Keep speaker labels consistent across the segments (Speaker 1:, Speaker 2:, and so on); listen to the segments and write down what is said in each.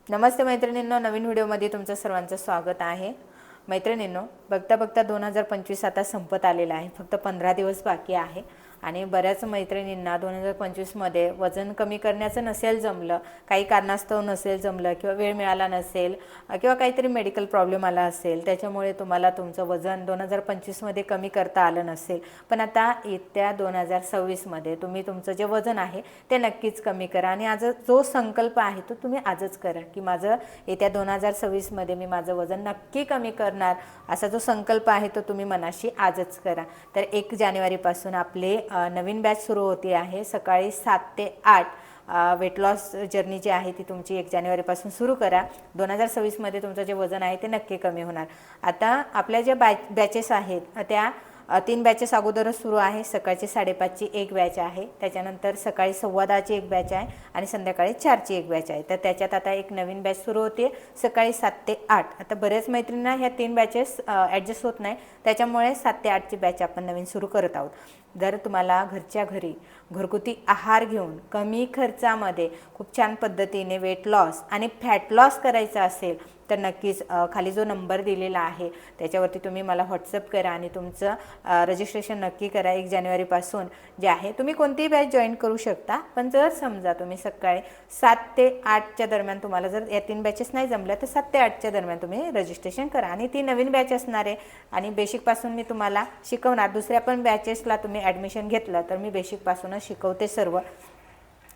Speaker 1: नमस्ते मैत्रिणींनो, नवीन व्हिडिओमध्ये तुमचं सर्वांचं स्वागत आहे। मैत्रिणींनो, बघता बघता 2025 आता संपत आलेला आहे। फक्त 15 दिवस बाकी आहे आणि बऱ्याच मैत्रिणींना 2025 मध्ये वजन कमी करण्याचं नसेल जमलं, काही कारणास्तव नसेल जमलं किंवा वेळ मिळाला नसेल किंवा काहीतरी मेडिकल प्रॉब्लेम आला असेल, त्याच्यामुळे तुम्हाला तुमचं वजन 2025 मध्ये कमी करता आलं नसेल। पण आता येत्या 2026 मध्ये तुम्ही तुमचं जे वजन आहे ते नक्कीच कमी करा आणि आज जो संकल्प आहे तो तुम्ही आजच करा की माझं येत्या 2026 मध्ये मी माझं वजन नक्की कमी करणार, असा जो संकल्प आहे तो तुम्ही मनाशी आजच करा। तर 1 जानेवारी पासून आपले नवीन बॅच सुरू होती आहे। सकाळी 7 ते 8 वेट लॉस जर्नी जी आहे ती तुमची 1 जानेवारीपासून सुरू करा। 2026 मध्ये तुमचं जे वजन आहे ते नक्की कमी होणार। आता आपल्या ज्या बॅचेस आहेत त्या 3 बॅचेस अगोदरच सुरू आहे। सकाळची 5:30 ची एक बॅच आहे, त्याच्यानंतर सकाळी 10:15 ची एक बॅच आहे आणि संध्याकाळी 4 ची एक बॅच आहे। तर त्याच्यात आता एक नवीन बॅच सुरू होते सकाळी 7 ते 8। आता बरेच मैत्रिणींना ह्या 3 बॅचेस ॲडजस्ट होत नाही, त्याच्यामुळे 7 ते 8 ची बॅच आपण नवीन सुरू करत आहोत। जर तुम्हाला घरच्या घरी घरगुती आहार घेऊन कमी खर्चामध्ये खूप छान पद्धतीने वेट लॉस आणि फॅट लॉस करायचा असेल तर नक्कीच खाली जो नंबर दिलेला आहे त्याच्यावरती तुम्ही मला व्हॉट्सअप करा आणि तुमचं रजिस्ट्रेशन नक्की करा। 1 जानेवारीपासून जे आहे तुम्ही कोणतीही बॅच जॉईन करू शकता, पण जर समजा तुम्ही सकाळी 7 ते 8 च्या दरम्यान तुम्हाला जर या 3 बॅचेस नाही जमल्या तर 7 ते 8 च्या दरम्यान तुम्ही रजिस्ट्रेशन करा आणि ती नवीन बॅच असणार आहे आणि बेसिकपासून मी तुम्हाला शिकवणार। दुसऱ्या पण बॅचेसला तुम्ही ॲडमिशन घेतलं तर मी बेसिकपासूनच शिकवते सर्व।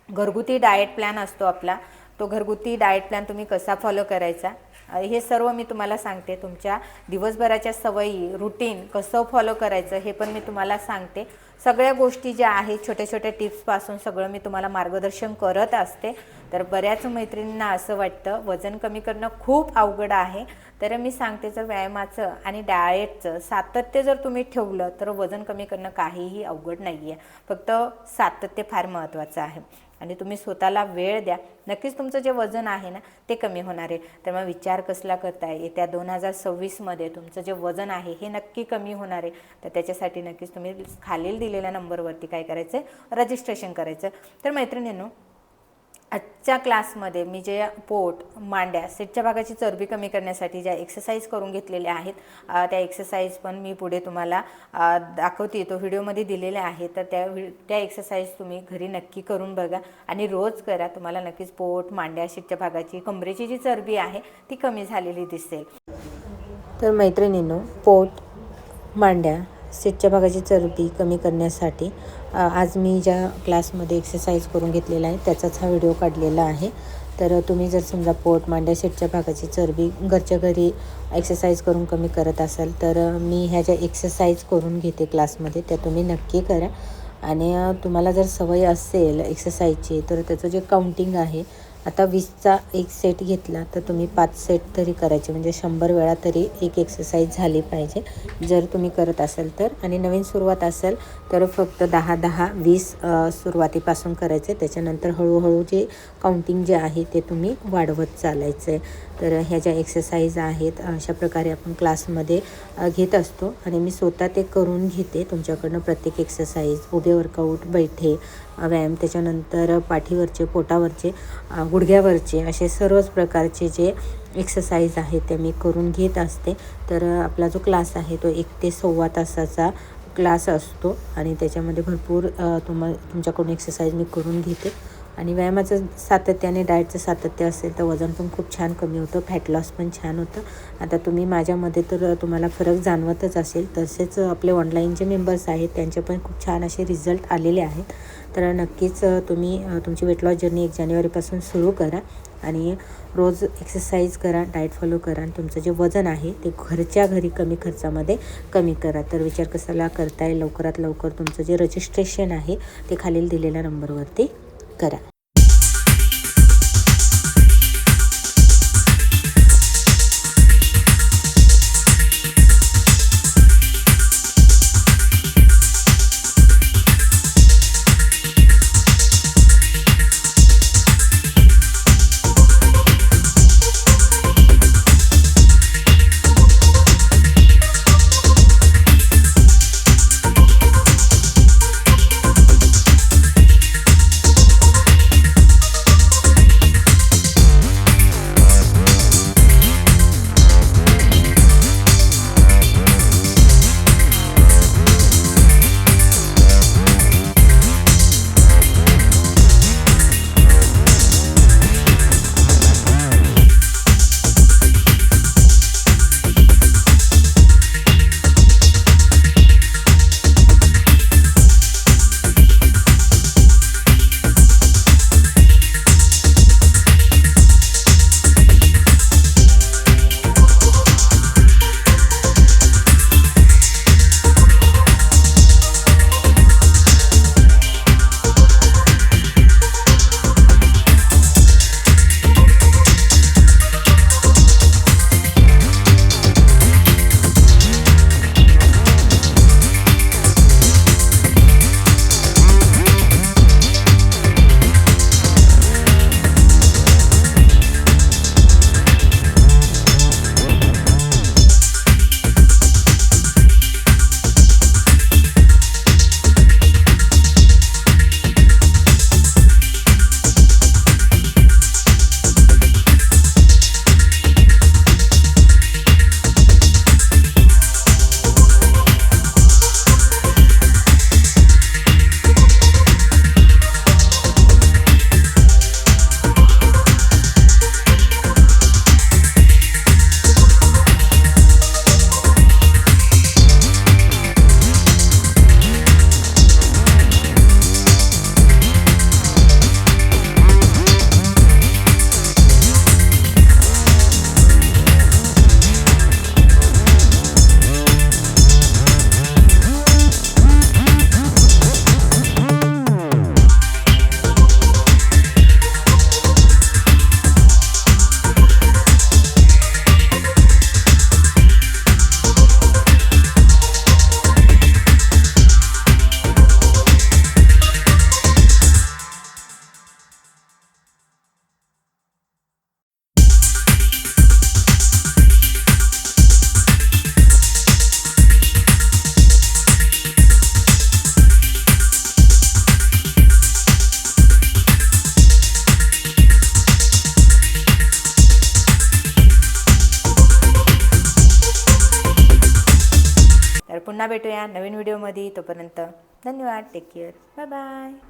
Speaker 1: घरगुती डाएट प्लॅन असतो आपला, तो घरगुती डाएट प्लॅन तुम्ही कसा फॉलो करायचा हे सर्व मी तुम्हाला सांगते। तुमच्या दिवसभराच्या सवयी रुटीन कसं फॉलो करायचं हे पण मी तुम्हाला सांगते। सगळ्या गोष्टी ज्या आहेत छोट्या छोट्या टिप्सपासून सगळं मी तुम्हाला मार्गदर्शन करत असते। तर बऱ्याच मैत्रिणींना असं वाटतं वजन कमी करणं खूप अवघड आहे, तर मी सांगते जर व्यायामाचं आणि डाएटचं सातत्य जर तुम्ही ठेवलं तर वजन कमी करणं काहीही अवघड नाही आहे। फक्त सातत्य फार महत्त्वाचं आहे आणि तुम्ही स्वतःला वेळ द्या, नक्कीच तुमचं जे वजन आहे ना ते कमी होणार आहे। तर मग विचार कसला करताय, येत्या 2026 मध्ये तुमचं जे वजन आहे हे नक्की कमी होणार आहे। तर त्याच्यासाठी नक्कीच तुम्ही खालील दिलेल्या नंबरवरती काय करायचं, रजिस्ट्रेशन करायचं। तर मैत्रिणींनो, आजच्या क्लासमध्ये मी जे पोट मांड्या सीटच्या भागाची चरबी कमी करण्यासाठी ज्या एक्सरसाइज करून घेतलेल्या आहेत त्या एक्सरसाइज पण मी पुढे तुम्हाला दाखवते, तो व्हिडिओमध्ये दिलेले आहे। तर त्या एक्सरसाइज तुम्ही घरी नक्की करून बघा आणि रोज करा, तुम्हाला नक्कीच पोट मांड्या सीटच्या भागाची कमरेची जी चरबी आहे ती कमी झालेली दिसेल। तर मैत्रिणींनो, पोट मांड्या सीटच्या भागाची चरबी कमी करण्यासाठी आज मी ज्या क्लासमध्ये एक्सरसाइज करून घेतलेला आहे त्याचाच हा व्हिडिओ काढलेला आहे। तर तुम्ही जर समजा पोट मांड्या सीटच्या भागाची चरबी घरच्या घरी एक्सरसाइज करून कमी करत असाल तर मी ह्या ज्या एक्सरसाइज करून घेते क्लासमध्ये त्या तुम्ही नक्की करा। आणि तुम्हाला जर सवय असेल एक्सरसाइजची तर त्याचं जे काउंटिंग आहे, आता 20चा एक सेट घेतला तर तुम्ही 5 सेट तरी करायचे, म्हणजे 100 वेळा तरी एक एक्सरसाइज झाली पाहिजे जर तुम्ही करत असाल तर। आणि नवीन सुरुवात असेल तर फक्त 10-10-20 सुरुवातीपासून करायचे, त्याच्यानंतर हळूहळू जे काउंटिंग जे आहे ते तुम्ही वाढवत चालायचं आहे। तर ह्या ज्या एक्सरसाइज आहेत अशा प्रकारे आपण क्लासमध्ये घेत असतो आणि मी स्वतः ते करून घेते तुमच्याकडनं। प्रत्येक एक्सरसाइज उभे वर्कआउट, बैठे व्यायाम, त्याच्यानंतर पाठीवरचे, पोटावरचे, गुडघ्यावरचे असे सर्वच प्रकारचे जे एक्सरसाइज आहेत ते मी करून घेत असते। तर आपला जो क्लास आहे तो 1 ते सव्वा तासाचा क्लास असतो आणि त्याच्यामध्ये भरपूर तुमच्याकडून एक्सरसाइज मी करून घेते। आणि व्यायामाचं सातत्य आणि डाएटचं सातत्य असेल तर वजन पण खूप छान कमी होतं, फॅट लॉस पण छान होतं। आता तुम्ही माझ्यामध्ये तर तुम्हाला फरक जाणवतच असेल, तसेच आपले ऑनलाईन जे मेंबर्स आहेत त्यांचे पण खूप छान असे रिझल्ट आलेले आहेत। तर नक्कीच तुम्ही तुमची वेट लॉस जर्नी 1 जानेवारीपासून सुरू करा आणि रोज एक्सरसाइज करा, डाएट फॉलो करा आणि तुमचं जे वजन आहे ते घरच्या घरी कमी खर्चामध्ये कमी करा। तर विचार कशाला करताय, लवकरात लवकर तुमचं जे रजिस्ट्रेशन आहे ते खालील दिलेल्या नंबरवरती करा। पुन्हा भेटूया नवीन व्हिडिओमध्ये. तोपर्यंत धन्यवाद. Take care. Bye bye.